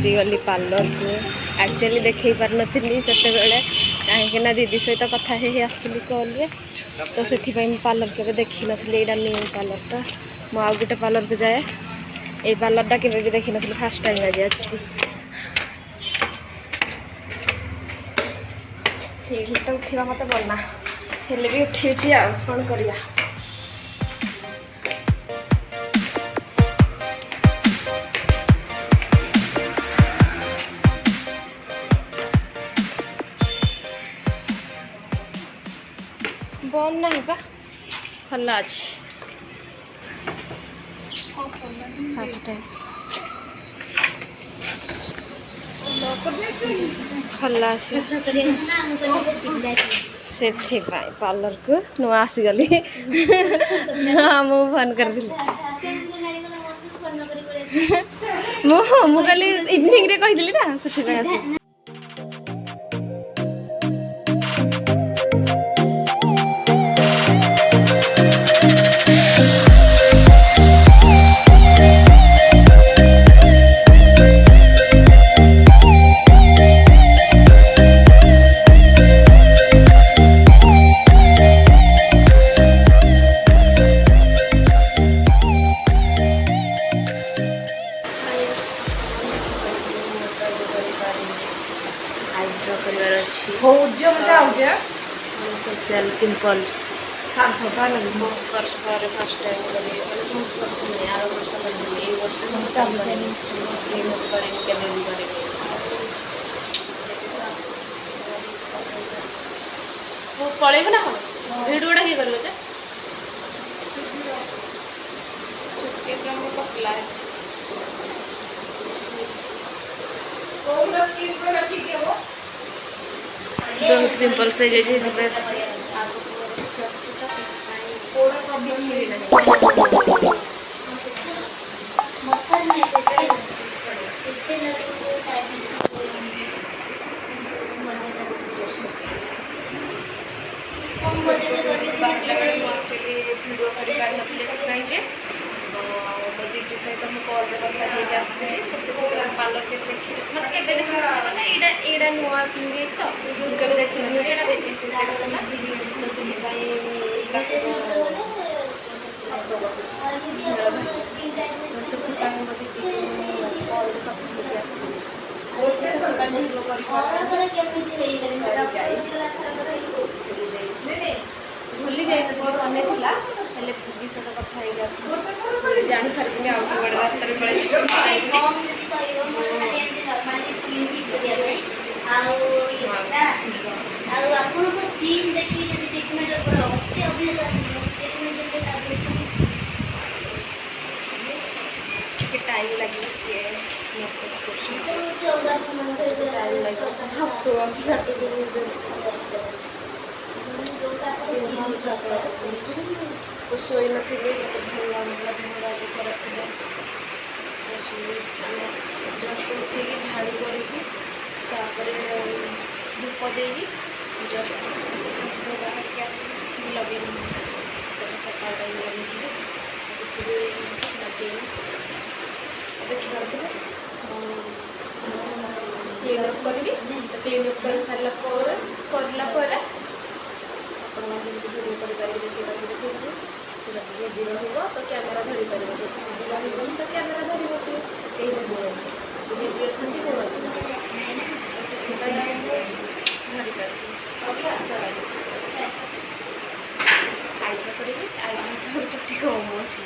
आसीगली parlour को actually देखे पार नी से कहीं दीदी सहित कथा आसती कॉल रे तो से पार्लर के देखी नी यहाँ न्यू पार्लर तो मुझे गोटे पार्लर को जाए ये पार्लरटा के देखी नी फास्ट टाइम आज आसी सीढ़ी तो उठा मत बना हेले भी उठी आ कौन करिया बंद नहीं बा खला अच्छी फास्ट टाइम खला से पार्लर को नुआ आसीगली हाँ मु फोन कर मुझे इवनिंग रे कही ना से फेशियल पिंपल्स सात छटा लगे वर्ष पर फर्स्ट टाइम करी बहुत वर्ष नहीं आर वर्ष करी ए वर्ष हम चालू चली से मत करी के भी करी वो पळेबो ना वीडियोटा की करबे जे छुट्टी क्रम पकला अछि कोन स्किन को रखी के हो बहुत पिंपल्स है जैसे बस दीदी सहित मुझे कॉल कथा आसती पार्लर के देखी मतलब देखा यहाँ नुआ पिंगे तो कभी देखी भूली जाए मन था दीदी सहित कथा जापारे आगे रास्ता टाइम लगे सी मेसेज तो शोई नी भल लगुला देह आज खराब थी जस्ट उठे झाड़ू कर धूप दे जस्ट बाहर के आस कि लगे सब सकाल टाइम लगे किसी भी लगे देखिए क्लीन अप करी तो क्लीन अप कर सारा वीडियो कर देखिए दीदी रहा तो कैमेरा धरी पार दीदी रही तो कैमेरा धर कहीं धरवे से दीदी अच्छा कौन अच्छे धरी पार सब आशा आईब्रो करी आईब्रो चुट्टी कम अच्छी